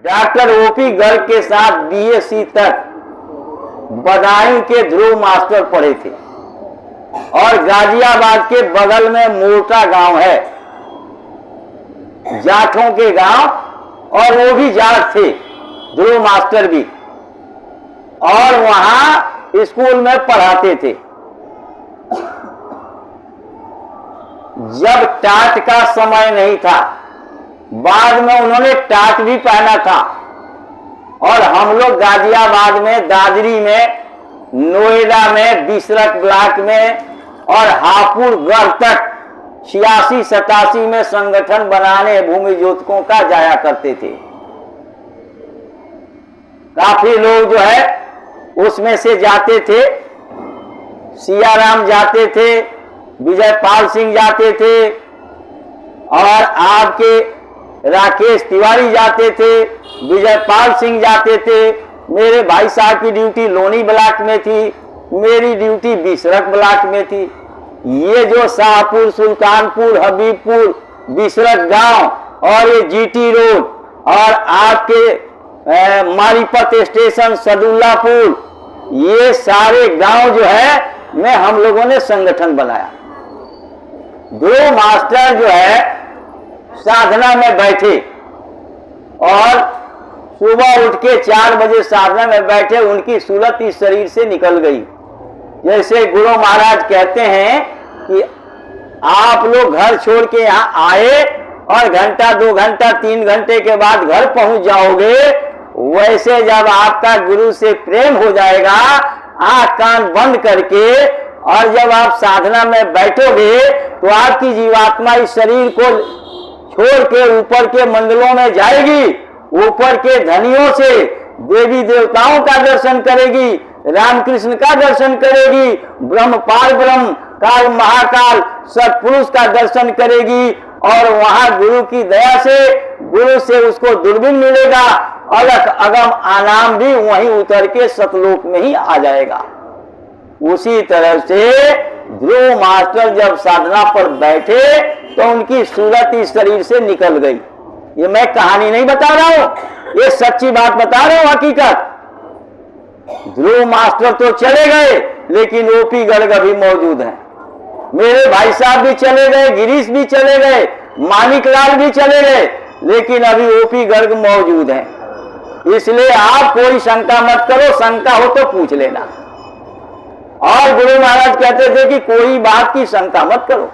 Doctor OP Garg के साथ BSc तक बदायूं के ध्रुव मास्टर पढ़े थे और गाजियाबाद के बगल में मोटा गांव है, जाटों के गांव, और वो भी जाट थे, ध्रुव मास्टर भी, और वहां स्कूल में पढ़ाते थे। जब टाट का समय नहीं था, बाद में उन्होंने टाट भी पहना था, और हम लोग गाजियाबाद में, दादरी में, नोएडा में, बिसरक ब्लॉक में और हापुड़ गढ़ तक 86-87 में संगठन बनाने भूमि ज्योतकों का जाया करते थे। काफी लोग जो है उसमें से जाते थे। सियाराम जाते थे, विजयपाल सिंह जाते थे, और आपके राकेश तिवारी जाते थे, विजयपाल सिंह जाते थे। मेरे भाई साहब की ड्यूटी लोनी ब्लॉक में थी, मेरी ड्यूटी बिसरक ब्लॉक में थी। ये जो शाहपुर, सुल्तानपुर, हबीबपुर, बिसरक गांव और ये जीटी रोड और आपके मारीपत स्टेशन, सदुल्लापुर, ये सारे गांव जो है में हम लोगों ने संगठन बनाया। ध्रुव मास्टर जो है साधना में बैठे और सुबह उठ के 4 बजे साधना में बैठे, उनकी सूरत इस शरीर से निकल गई। जैसे गुरु महाराज कहते हैं कि आप लोग घर छोड़ के यहाँ आए और घंटा, 2 घंटा, 3 घंटे के बाद घर पहुंच जाओगे, वैसे जब आपका गुरु से प्रेम हो जाएगा, आंख कान बंद करके, और जब आप साधना में बैठोगे तो आपकी जीवात्मा इस शरीर को छोड़ के ऊपर के मंडलों में जाएगी, ऊपर के धनियों से देवी देवताओं का दर्शन करेगी, रामकृष्ण का दर्शन करेगी, ब्रह्म पार ब्रह्म काल महाकाल सत्पुरुष का दर्शन करेगी, और वहां गुरु की दया से, गुरु से उसको दूरबीन मिलेगा, अलख अगम आनाम भी वहीं उतर के सतलोक में ही आ जाएगा। उसी तरह से ध्रुव मास्टर जब साधना पर बैठे तो उनकी सूरत इस शरीर से निकल गई। ये मैं कहानी नहीं बता रहा हूं, ये सच्ची बात बता रहा हूं, हकीकत। ध्रुव मास्टर तो चले गए, लेकिन ओपी गर्ग अभी मौजूद हैं। मेरे भाई साहब भी चले गए, गिरीश भी चले गए, मानिकलाल भी चले गए, लेकिन अभी ओपी गर्ग मौजूद हैं। इसलिए आप कोई शंका मत करो, शंका हो तो पूछ लेना। और गुरु महाराज कहते थे कि कोई बात की शंका मत करो।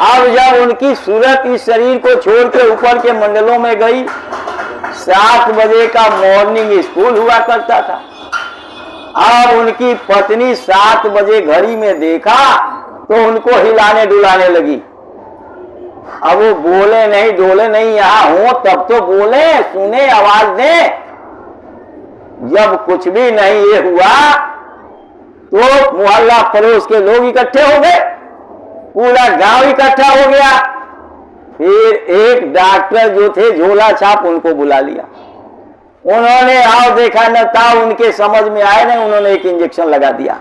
अब जब उनकी सूरत इस शरीर को छोड़ के ऊपर के मंडलों में गई, 7 बजे का मॉर्निंग स्कूल हुआ करता था। अब उनकी पत्नी 7 बजे घड़ी में देखा तो उनको हिलाने डुलाने लगी। अब वो बोले नहीं, डोले नहीं, यहां हो तब तो बोले, सुने, आवाज दें। जब कुछ भी नहीं ये हुआ तो मोहल्ला पड़ोस के लोग इकट्ठे हो गए, पूरा गांव इकट्ठा हो गया। फिर एक डॉक्टर जो थे झोला छाप, उनको बुला लिया। उन्होंने आओ देखा न था, उनके समझ में आए नहीं, उन्होंने एक इंजेक्शन लगा दिया।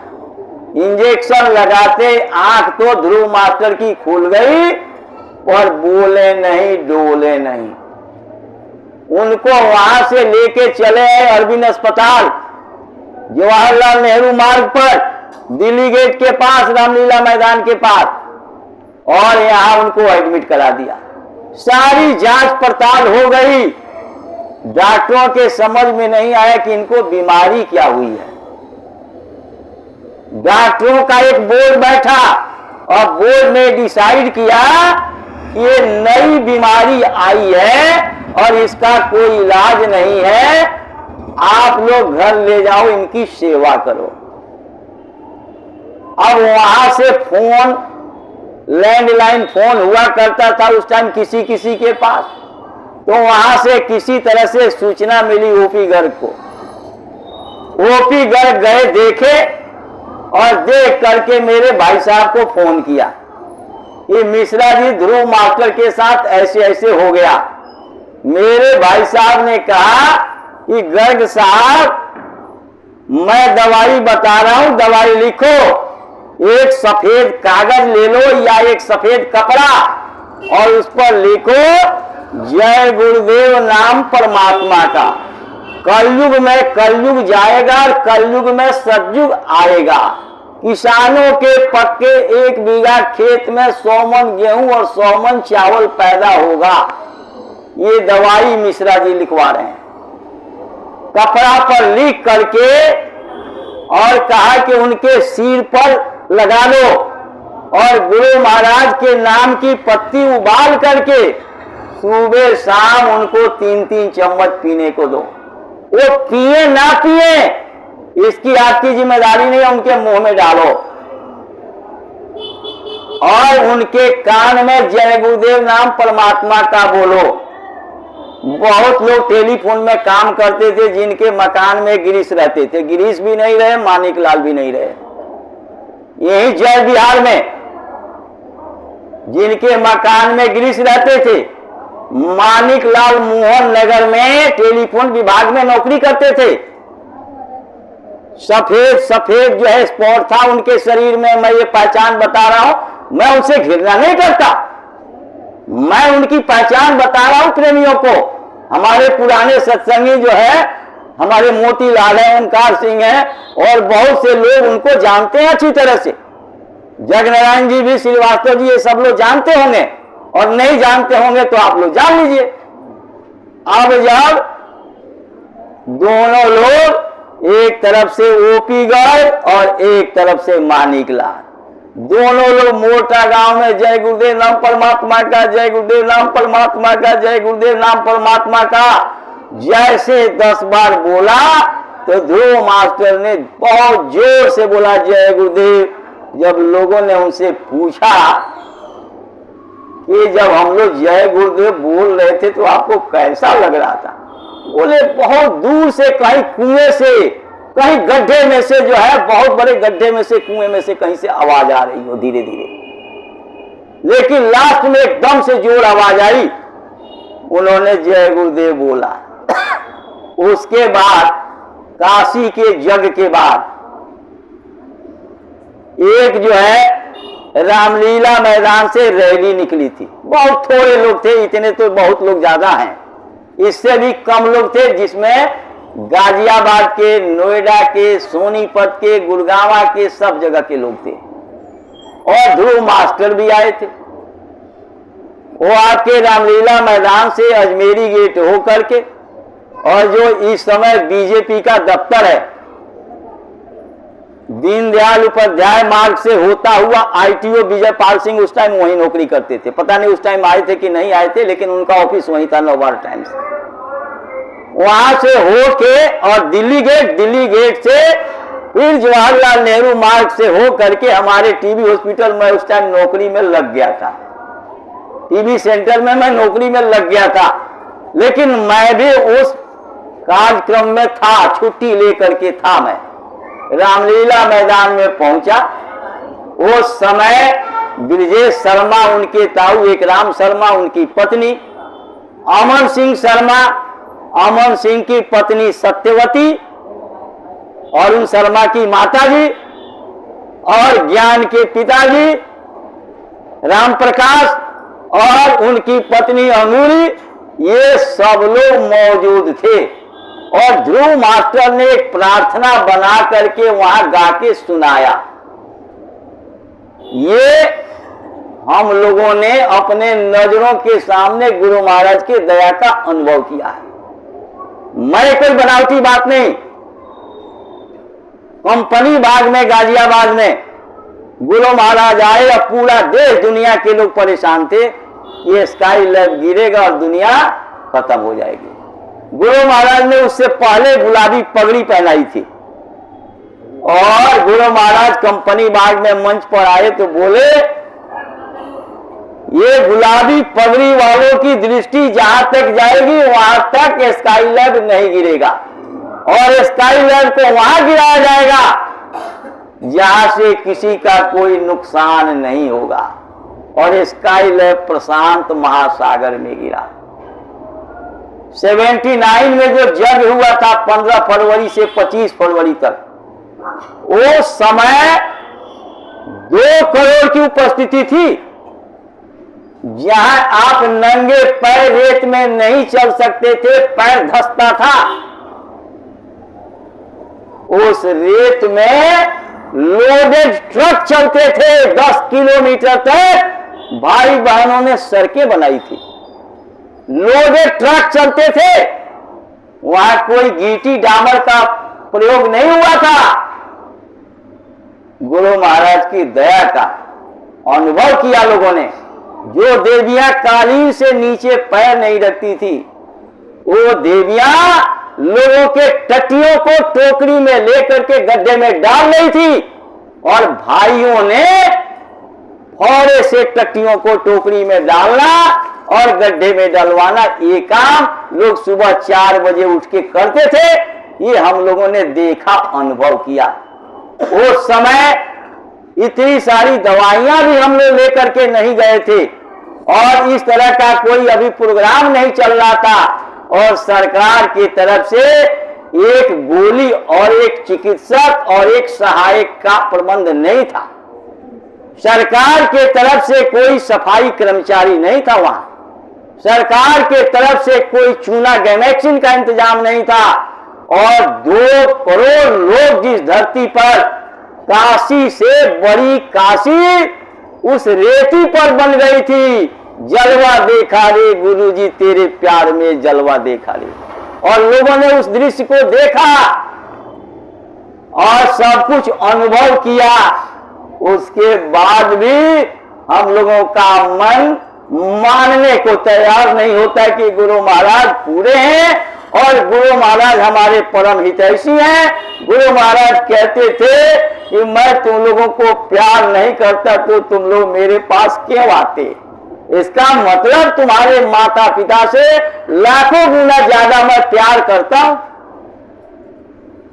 इंजेक्शन लगाते आंख तो ध्रुव मास्टर की खुल गई और बोले नहीं, डोले नहीं। उनको वहां से लेके चले आए अरविंद अस्पताल, जवाहरलाल नेहरू मार्ग पर, दिल्ली गेट के पास, रामलीला मैदान के पास, और यहां उनको एडमिट करा दिया। सारी जांच पड़ताल हो गई, डॉक्टरों के समझ में नहीं आया कि इनको बीमारी क्या हुई है। डॉक्टरों का एक बोर्ड बैठा और बोर्ड ने डिसाइड किया कि ये नई बीमारी आई है और इसका कोई इलाज नहीं है, आप लोग घर ले जाओ, इनकी सेवा करो। अब वहां से फोन, लैंडलाइन फोन हुआ करता था उस टाइम किसी किसी के पास, तो वहां से किसी तरह से सूचना मिली ओपी गर्ग को। ओपी गर्ग गए, देखे, और देख करके मेरे भाई साहब को फोन किया कि मिश्रा जी, ध्रुव मास्टर के साथ ऐसे ऐसे हो गया। मेरे भाई साहब ने कहा कि गर्ग साहब, मैं दवाई बता रहा हूं, दवाई लिखो, एक सफेद कागज ले लो या एक सफेद कपड़ा और उस पर लिखो जय गुरुदेव नाम परमात्मा का। कलयुग में कलयुग जाएगा और कलयुग में सतयुग आएगा। किसानों के पक्के 1 बीघा खेत में 100 मन गेहूं और 100 मन चावल पैदा होगा। ये दवाई मिश्रा जी लिखवा रहे हैं, कपड़ा पर लिख करके, और कहा कि उनके सिर पर लगा लो और गुरु महाराज के नाम की पत्ती उबाल करके सुबह शाम उनको 3-3 चम्मच पीने को दो। वो पिए ना पिए इसकी आपकी जिम्मेदारी नहीं है, उनके मुंह में डालो और उनके कान में जय गुरुदेव नाम परमात्मा का बोलो। बहुत लोग टेलीफोन में काम करते थे जिनके मकान में गिरीश रहते थे, गिरीश भी नहीं रहे, मानिक लाल भी नहीं रहे। यही जय बिहार में जिनके मकान में गिरीश रहते थे, मानिक लाल मोहन नगर में टेलीफोन विभाग में नौकरी करते थे। सफेद सफेद जो है स्पॉट था उनके शरीर में, मैं ये पहचान बता रहा हूं। मैं उनसे घृणा नहीं करता, मैं उनकी पहचान बता रहा हूं प्रेमियों को। हमारे पुराने सत्संगी जो है, हमारे मोतीलाल है, ओंकार सिंह है, और बहुत से लोग उनको जानते हैं अच्छी तरह से। जगनारायण जी भी, श्रीवास्तव जी, ये सब लोग जानते होंगे, और नहीं जानते होंगे तो आप लोग जान लीजिए। अब जब दोनों लोग एक तरफ से ओपी गए और एक तरफ से मानिक लाल, दोनों लोग मोटा गांव में जय गुरुदेव नाम परमात्मा का, जय गुरुदेव नाम परमात्मा का, जय गुरुदेव नाम परमात्मा का जैसे 10 बार बोला तो ध्रुव मास्टर ने बहुत जोर से बोला जय गुरुदेव। जब लोगों ने उनसे पूछा कि जब हम लोग जय गुरुदेव बोल रहे थे तो आपको कैसा लग रहा था? बोले बहुत दूर से, कहीं कुएं से, कहीं गड्ढे में से, जो है बहुत बड़े गड्ढे में से, कुएं में से कहीं से आवाज आ रही हो धीरे धीरे, लेकिन लास्ट में एकदम से जोर आवाज आई, उन्होंने जय गुरुदेव बोला। उसके बाद काशी के यज्ञ के बाद एक जो है रामलीला मैदान से रैली निकली थी। बहुत थोड़े लोग थे, इतने तो बहुत लोग ज्यादा हैं, इससे भी कम लोग थे, जिसमें गाजियाबाद के, नोएडा के, सोनीपत के, गुड़गांव के, सब जगह के लोग थे, और ध्रुव मास्टर भी आए थे। वो आके रामलीला मैदान से अजमेरी गेट होकर के, और जो इस समय बीजेपी का दफ्तर है, दीनदयाल उपाध्याय मार्ग से होता हुआ आईटीओ विजयपाल सिंह उस टाइम वहीं नौकरी करते थे। पता नहीं उस टाइम आए थे कि नहीं आए थे, लेकिन उनका ऑफिस वहीं था नौबार टाइम्स। वहां से होके और दिल्ली गेट से फिर जवाहरलाल नेहरू मार्ग से हो करके हमारे टीबी हॉस्पिटल में उस टाइम नौकरी में लग गया था, टीबी सेंटर में मैं नौकरी में लग गया था। लेकिन मैं भी उस कार्यक्रम में था, छुट्टी लेकर के था। मैं रामलीला मैदान में पहुंचा। वो समय ब्रिजेश शर्मा उनके ताऊ, एक राम शर्मा उनकी पत्नी, अमन सिंह शर्मा, अमन सिंह की पत्नी सत्यवती, अरुण शर्मा की माताजी, और ज्ञान के पिताजी राम प्रकाश और उनकी पत्नी अंगूरी, ये सब लोग मौजूद थे। और ध्रुव मास्टर ने एक प्रार्थना बना करके वहां गा के सुनाया। ये हम लोगों ने अपने नजरों के सामने गुरु महाराज की दया का अनुभव किया है। मैं कोई बनावटी बात नहीं। कंपनी बाग में गाजियाबाद में गुरु महाराज आए और पूरा देश दुनिया के लोग परेशान थे, ये स्काई लैब गिरेगा और दुनिया खत्म हो जाएगी। गुरु महाराज ने उससे पहले गुलाबी पगड़ी पहनाई थी, और गुरु महाराज कंपनी बाग में मंच पर आए तो बोले, ये गुलाबी पगड़ी वालों की दृष्टि जहां तक जाएगी वहां तक स्काई लैब नहीं गिरेगा, और स्काई लैब को वहां गिराया जाएगा जहां से किसी का कोई नुकसान नहीं होगा। और स्काई लैब प्रशांत महासागर में गिरा। 79 में जो जग हुआ था 15 फरवरी से 25 फरवरी तक, वो समय 2 करोड़ की उपस्थिति थी। जहां आप नंगे पैर रेत में नहीं चल सकते थे, पैर धंसता था, उस रेत में लोडेड ट्रक चलते थे 10 किलोमीटर तक। भाई बहनों ने सड़कें बनाई थी, लोडेड ट्रक चलते थे, वहां कोई गीटी डामर का प्रयोग नहीं हुआ था। गुरु महाराज की दया का अनुभव किया लोगों ने। जो देवियां कालीन से नीचे पैर नहीं रखती थी, वो देवियां लोगों के टट्टियों को टोकरी में लेकर के गड्ढे में डाल रही थी, और भाइयों ने फौरे से टट्टियों को टोकरी में डालना और गड्ढे में डलवाना, ये काम लोग सुबह 4 बजे उठ के करते थे। ये हम लोगों ने देखा, अनुभव किया। उस समय इतनी सारी दवाइयां भी हम लोग लेकर के नहीं गए थे, और इस तरह का कोई अभी प्रोग्राम नहीं चल रहा था, और सरकार की तरफ से एक गोली और एक चिकित्सक और एक सहायक का प्रबंध नहीं था। सरकार के तरफ से कोई सफाई कर्मचारी नहीं था वहां, सरकार के तरफ से कोई चूना गैमैक्सिन का इंतजाम नहीं था, और 2 करोड़ लोग जिस धरती पर, काशी से बड़ी काशी उस रेती पर बन गई थी। जलवा देखा रे गुरुजी तेरे प्यार में जलवा देखा रे, और लोगों ने उस दृश्य को देखा और सब कुछ अनुभव किया। उसके बाद भी हम लोगों का मन मानने को तैयार नहीं होता कि गुरु महाराज पूरे हैं और गुरु महाराज हमारे परम हितैषी हैं। गुरु महाराज कहते थे कि मैं तुम लोगों को प्यार नहीं करता तो तुम लोग मेरे पास क्यों आते। इसका मतलब तुम्हारे माता पिता से लाखों गुना ज्यादा मैं प्यार करता हूं,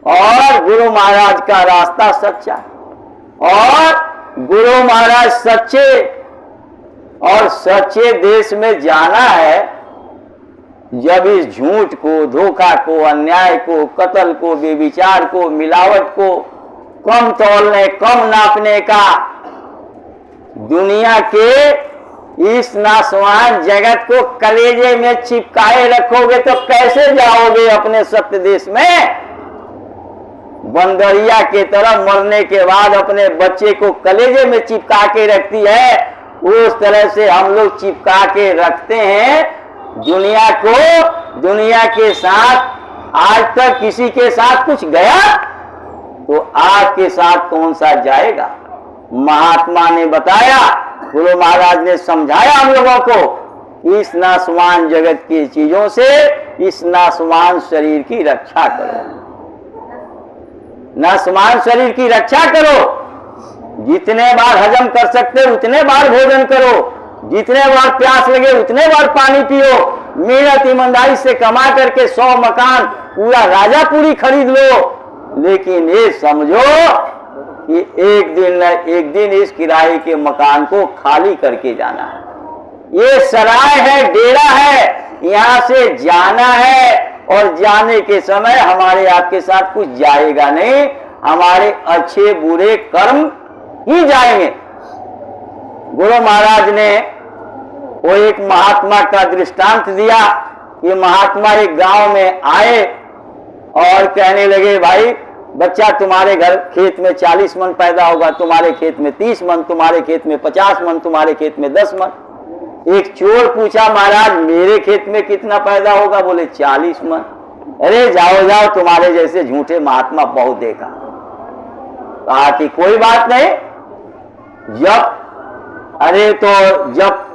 और गुरु महाराज का रास्ता सच्चा, और गुरु महाराज सच्चे, और सच्चे देश में जाना है जब इस झूठ को, धोखा को, अन्याय को, कत्ल को, बेविचार को, मिलावट को, कम तौलने, कम नापने का, दुनिया के इस नासवान जगत को कलेजे में चिपकाए रखोगे तो कैसे जाओगे अपने सत्य देश में। बंदरिया के तरह मरने के बाद अपने बच्चे को कलेजे में चिपका के रखती है, उस तरह से हम लोग चिपका के रखते हैं दुनिया को। दुनिया के साथ आज तक किसी के साथ कुछ गया तो आपके साथ कौन सा जाएगा। महात्मा ने बताया, गुरु महाराज ने समझाया हम लोगों को, इस नासवान जगत की चीजों से इस नासवान शरीर की रक्षा करो, नासवान शरीर की रक्षा करो। जितने बार हजम कर सकते उतने बार भोजन करो, जितने बार प्यास लगे उतने बार पानी पियो, मेहनत ईमानदारी से कमा करके 100 मकान पूरा राजापुरी खरीद लो, लेकिन ये समझो कि एक दिन न एक दिन इस किराए के मकान को खाली करके जाना है। ये सराय है, डेरा है, यहाँ से जाना है, और जाने के समय हमारे आपके साथ कुछ जाएगा नहीं, हमारे अच्छे बुरे कर्म ही जाएंगे। गुरु महाराज ने वो एक महात्मा का दृष्टांत दिया कि महात्मा एक गांव में आए और कहने लगे, भाई बच्चा तुम्हारे घर खेत में 40 मन पैदा होगा, तुम्हारे खेत में 30 मन, तुम्हारे खेत में 50 मन, तुम्हारे खेत में 10 मन। एक चोर पूछा, महाराज मेरे खेत में कितना पैदा होगा? बोले 40 मन। अरे जाओ जाओ, तुम्हारे जैसे झूठे महात्मा बहुत देखा। कहा कि कोई बात नहीं, जब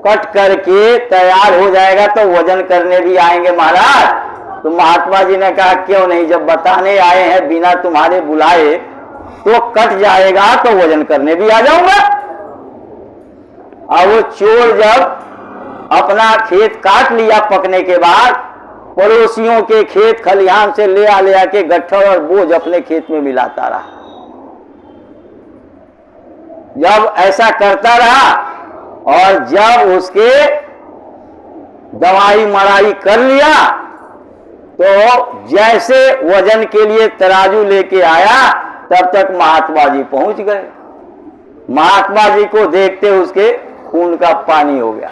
कट करके तैयार हो जाएगा तो वजन करने भी आएंगे महाराज। तो महात्मा जी ने कहा क्यों नहीं, जब बताने आए हैं बिना तुम्हारे बुलाए तो कट जाएगा तो वजन करने भी आ जाऊंगा। और वो चोर जब अपना खेत काट लिया पकने के बाद, पड़ोसियों के खेत खलिहान से ले आ के गट्ठर और बोझ अपने खेत में मिलाता रहा। जब ऐसा करता रहा और जब उसके दवाई मड़ाई कर लिया तो जैसे वजन के लिए तराजू लेके आया तब तक महात्मा जी पहुंच गए। महात्मा जी को देखते उसके खून का पानी हो गया।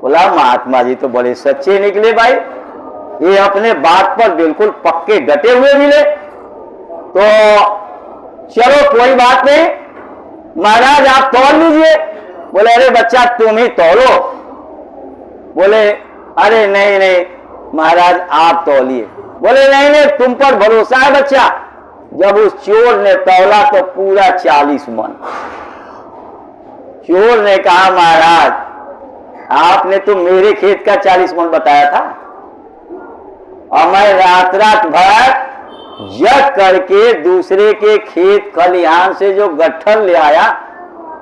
बोला महात्मा जी तो बड़े सच्चे निकले भाई, ये अपने बात पर बिल्कुल पक्के डटे हुए मिले। तो चलो कोई बात नहीं महाराज आप तौल लीजिए। बोले अरे बच्चा तुम ही तौलो। बोले अरे नहीं नहीं महाराज आप तौलिए। बोले नहीं नहीं तुम पर भरोसा है बच्चा। जब उस चोर ने तौला तो पूरा 40 मन। चोर ने कहा महाराज आपने तो मेरे खेत का 40 मन बताया था और मैं रात रात भर जग करके दूसरे के खेत खलिहान से जो गट्ठर ले आया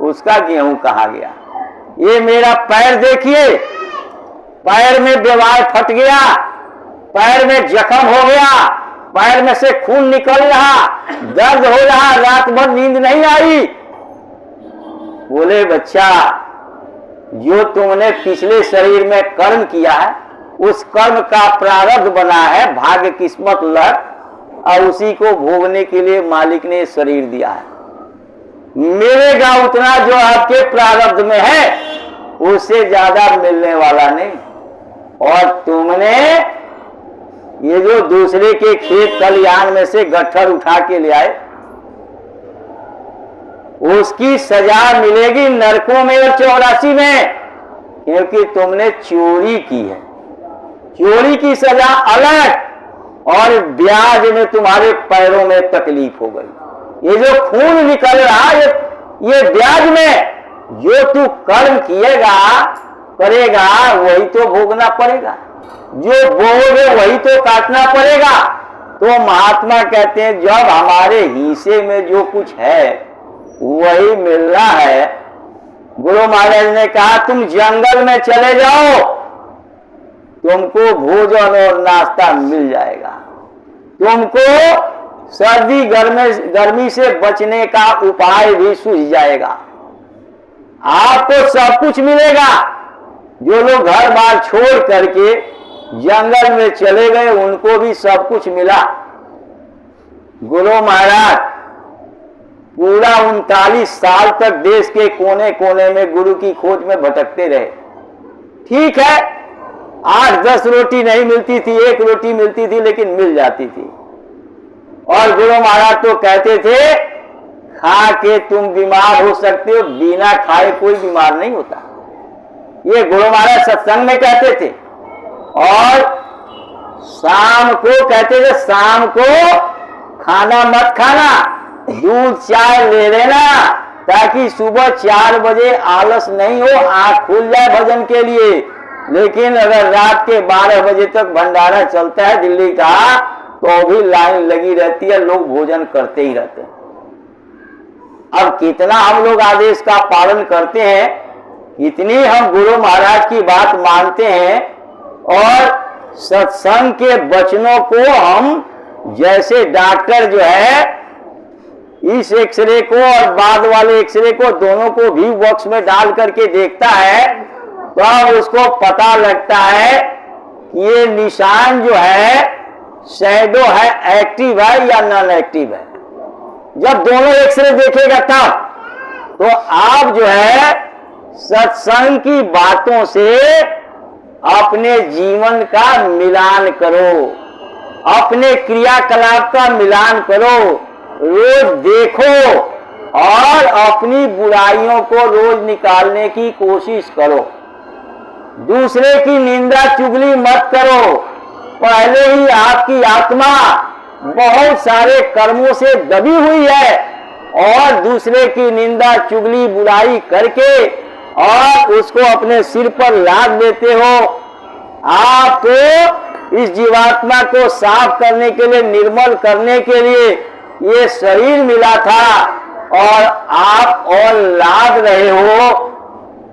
उसका गेहूं कहाँ गया। ये मेरा पैर देखिए, पैर में दीवार फट गया, पैर में जख्म हो गया, पैर में से खून निकल रहा, दर्द हो रहा, रात भर नींद नहीं आई। बोले बच्चा जो तुमने पिछले शरीर में कर्म किया है उस कर्म का प्रारब्ध बना है, भाग्य किस्मत लक, और उसी को भोगने के लिए मालिक ने शरीर दिया है। मिलेगा उतना जो आपके प्रारब्ध में है, उससे ज्यादा मिलने वाला नहीं। और तुमने ये जो दूसरे के खेत खलिहान में से गट्ठर उठा के ले आए उसकी सजा मिलेगी नरकों में और 84 में, क्योंकि तुमने चोरी की है। चोरी की सजा अलग, और ब्याज में तुम्हारे पैरों में तकलीफ हो गई। ये जो खून निकल रहा ये ब्याज में जो तू कर्म करेगा वही तो भोगना पड़ेगा, जो बोओगे वही तो काटना पड़ेगा। तो महात्मा कहते हैं जब हमारे हिस्से में जो कुछ है वही मिलना है। गुरु महाराज ने कहा तुम जंगल में चले जाओ, तुमको भोजन और नाश्ता मिल जाएगा। तुमको सर्दी गर्मी से बचने का उपाय भी सूझ जाएगा। आपको सब कुछ मिलेगा। जो लोग घर बार छोड़ करके जंगल में चले गए उनको भी सब कुछ मिला। गुरु महाराज पूरा 39 साल तक देश के कोने कोने में गुरु की खोज में भटकते रहे। ठीक है 8-10 रोटी नहीं मिलती थी, 1 रोटी मिलती थी, लेकिन मिल जाती थी। और गुरु महाराज तो कहते थे खा के तुम बीमार हो सकते हो, बिना खाए कोई बीमार नहीं होता। ये गुरु महाराज सत्संग में कहते थे। और शाम को कहते थे शाम को खाना मत खाना, दूध चाय ले लेना, ताकि सुबह 4 बजे आलस नहीं हो, आंख खुल जाए भजन के लिए। लेकिन अगर रात के 12 बजे तक भंडारा चलता है दिल्ली का तो भी लाइन लगी रहती है, लोग भोजन करते ही रहते हैं। अब कितना हम लोग आदेश का पालन करते हैं, इतनी हम गुरु महाराज की बात मानते हैं और सत्संग के वचनों को हम जैसे डॉक्टर जो है इस एक्सरे को और बाद वाले एक्सरे को दोनों को भी बॉक्स में डाल करके देखता है तो अब उसको पता लगता है कि ये निशान जो है शैडो है, एक्टिव है या नॉन एक्टिव है। जब दोनों एक्सरे देखेगा तब तो आप जो है सत्संग की बातों से अपने जीवन का मिलान करो, अपने क्रियाकलाप का मिलान करो, रोज देखो और अपनी बुराइयों को रोज निकालने की कोशिश करो। दूसरे की निंदा चुगली मत करो। पहले ही आपकी आत्मा बहुत सारे कर्मों से दबी हुई है और दूसरे की निंदा चुगली बुराई करके और उसको अपने सिर पर लाद देते हो। आपको इस जीवात्मा को साफ करने के लिए, निर्मल करने के लिए ये शरीर मिला था और आप और लाद रहे हो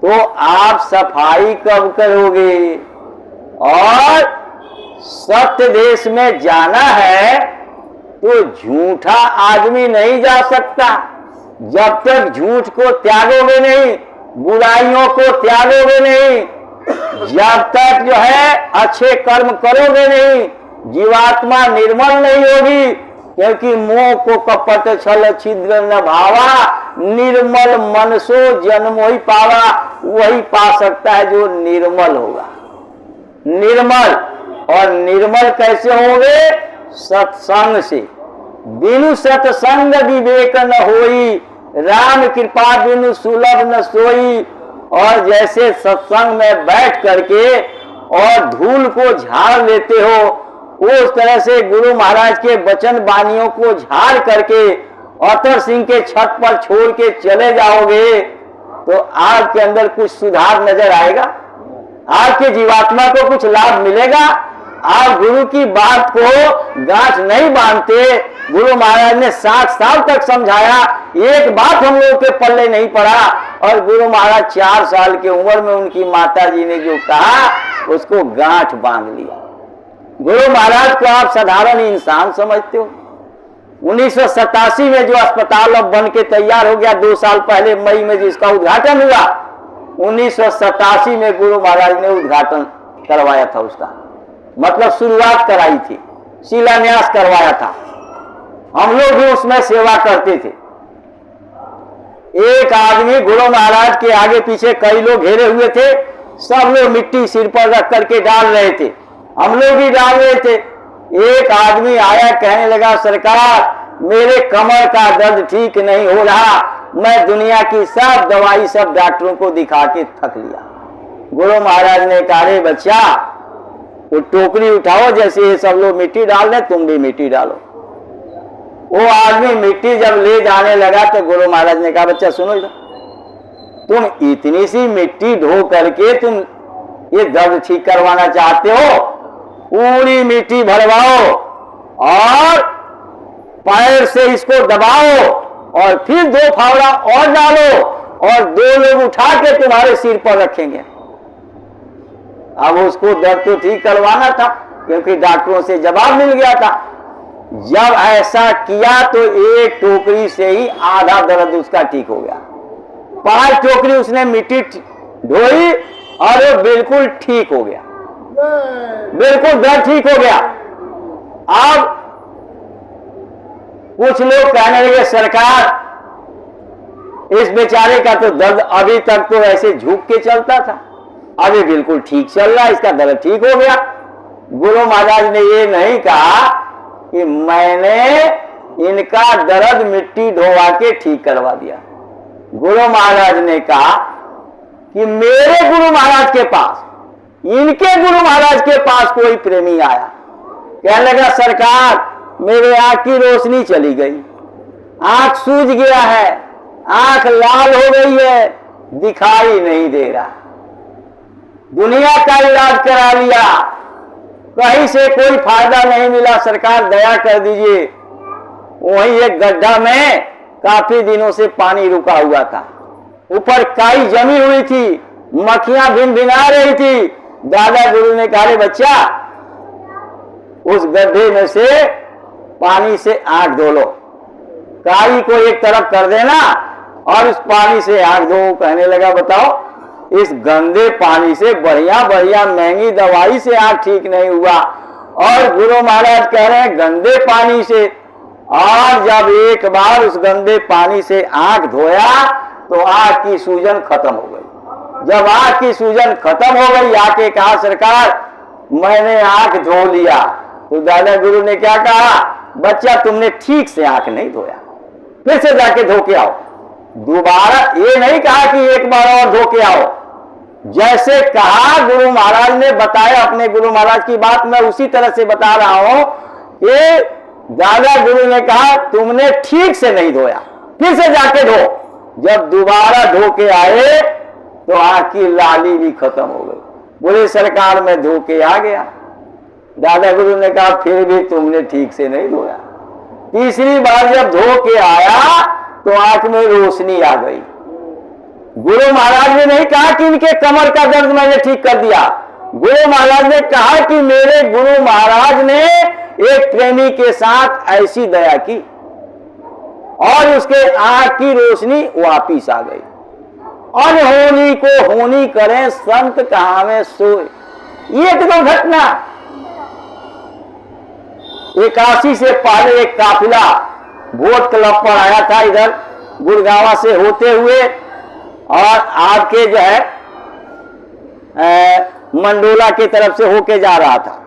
तो आप सफाई कब करोगे। और सत्य देश में जाना है तो झूठा आदमी नहीं जा सकता। जब तक झूठ को त्यागोगे नहीं, बुराइयों को त्यागोगे नहीं, जब तक जो है अच्छे कर्म करोगे नहीं, जीवात्मा निर्मल नहीं होगी। क्योंकि मोह को कपट छल छिद्र न भावा निर्मल मन सो जन्म ही पावा, वही पा सकता है जो निर्मल होगा। निर्मल, और निर्मल कैसे होंगे? सत्संग से। बिनु सत्संग विवेक न होई, राम कृपा बिनु सुलभ न सोई। और जैसे सत्संग में बैठ करके और धूल को झाड़ लेते हो, उस तरह से गुरु महाराज के वचन वाणियों को झाड़ करके अतर सिंह के छत पर छोड़ के चले जाओगे तो आपके अंदर कुछ सुधार नजर आएगा? आपके जीवात्मा को कुछ लाभ मिलेगा? आप गुरु की बात को गांठ नहीं बांधते। गुरु महाराज ने 60 साल तक समझाया, एक बात हम लोग के पल्ले नहीं पड़ा। और गुरु महाराज 4 साल की उम्र में उनकी माता जी ने जो कहा उसको गांठ बांध लिया। गुरु महाराज को आप साधारण इंसान समझते हो? 1987 में जो अस्पताल अब बन के तैयार हो गया, 2 साल पहले मई में जिसका उद्घाटन हुआ, 1987 में गुरु महाराज ने उद्घाटन करवाया था उसका, मतलब शुरुआत कराई थी, शिलान्यास करवाया था। हम लोग भी उसमें सेवा करते थे। एक आदमी गुरु महाराज के आगे पीछे कई लोग घेरे हुए थे, सब लोग मिट्टी सिर पर रख करके डाल रहे थे, हम लोग भी डाल रहे थे। एक आदमी आया, कहने लगा, सरकार मेरे कमर का दर्द ठीक नहीं हो रहा, मैं दुनिया की सब दवाई सब डॉक्टरों को दिखा के थक लिया। गुरु महाराज ने कहा, रे बच्चा वो टोकरी उठाओ, जैसे ये सब लोग मिट्टी डाल रहे तुम भी मिट्टी डालो। वो आदमी मिट्टी जब ले जाने लगा तो गुरु महाराज ने कहा, बच्चा सुनो इधर, तुम इतनी सी मिट्टी ढो करके तुम ये दर्द ठीक करवाना चाहते हो? पूरी मिट्टी भरवाओ और पैर से इसको दबाओ और फिर 2 फावड़ा और डालो और 2 लोग उठा के तुम्हारे सिर पर रखेंगे। अब उसको दर्द तो ठीक करवाना था क्योंकि डॉक्टरों से जवाब मिल गया था। जब ऐसा किया तो एक टोकरी से ही आधा दर्द उसका ठीक हो गया। 5 टोकरी उसने मिट्टी ढोई और वो बिल्कुल ठीक हो गया, बिल्कुल दर्द ठीक हो गया। अब कुछ लोग कहने लगे, सरकार इस बेचारे का तो दर्द अभी तक तो ऐसे झुक के चलता था, अभी बिल्कुल ठीक चल रहा है, इसका दर्द ठीक हो गया। गुरु महाराज ने ये नहीं कहा कि मैंने इनका दर्द मिट्टी ढोवा के ठीक करवा दिया। गुरु महाराज ने कहा कि मेरे गुरु महाराज के पास, इनके गुरु महाराज के पास कोई प्रेमी आया, कहने लगा, सरकार मेरे आंख की रोशनी चली गई, आंख सूज गया है, आंख लाल हो गई है, दिखाई नहीं दे रहा, दुनिया का इलाज करा लिया, कहीं से कोई फायदा नहीं मिला, सरकार दया कर दीजिए। वहीं एक गड्ढा में काफी दिनों से पानी रुका हुआ था, ऊपर काई जमी हुई थी, मक्खियां भिनभिना रही थी। दादा गुरु ने कहा, बच्चा उस गड्ढे में से पानी से आंख धो लो, काई को एक तरफ कर देना और उस पानी से आंख धो। कहने लगा, बताओ इस गंदे पानी से बढ़िया बढ़िया महंगी दवाई से आंख ठीक नहीं हुआ, और गुरु महाराज कह रहे हैं गंदे पानी से। और जब एक बार उस गंदे पानी से आंख धोया तो आंख की सूजन खत्म हो गई। जब आंख की सूजन खत्म हो गई, आके कहा, सरकार मैंने आंख धो लिया। तो दादा गुरु ने क्या कहा, बच्चा तुमने ठीक से आंख नहीं धोया, फिर से जाके धो के आओ। दोबारा ये नहीं कहा कि एक बार और धो के आओ, जैसे कहा गुरु महाराज ने बताया, अपने गुरु महाराज की बात मैं उसी तरह से बता रहा हूं कि दादा गुरु ने कहा तुमने ठीक से नहीं धोया, फिर से जाके धो। जब दोबारा धो के आए तो आंख की लाली भी खत्म हो गई। बोले, सरकार में धो के आ गया। दादा गुरु ने कहा, फिर भी तुमने ठीक से नहीं धोया। तीसरी बार जब धो के आया तो आंख में रोशनी आ गई। गुरु महाराज ने नहीं कहा कि इनके कमर का दर्द मैंने ठीक कर दिया, गुरु महाराज ने कहा कि मेरे गुरु महाराज ने एक प्रेमी के साथ ऐसी दया की और उसके आंख की रोशनी वापिस आ गई। अनहोनी को होनी करें संत कहावे सोए, ये तो घटना। 81 से पहले एक काफिला वोट क्लब पर आया था इधर गुड़गावा से होते हुए और आपके जो है मंडोला की तरफ से होके जा रहा था।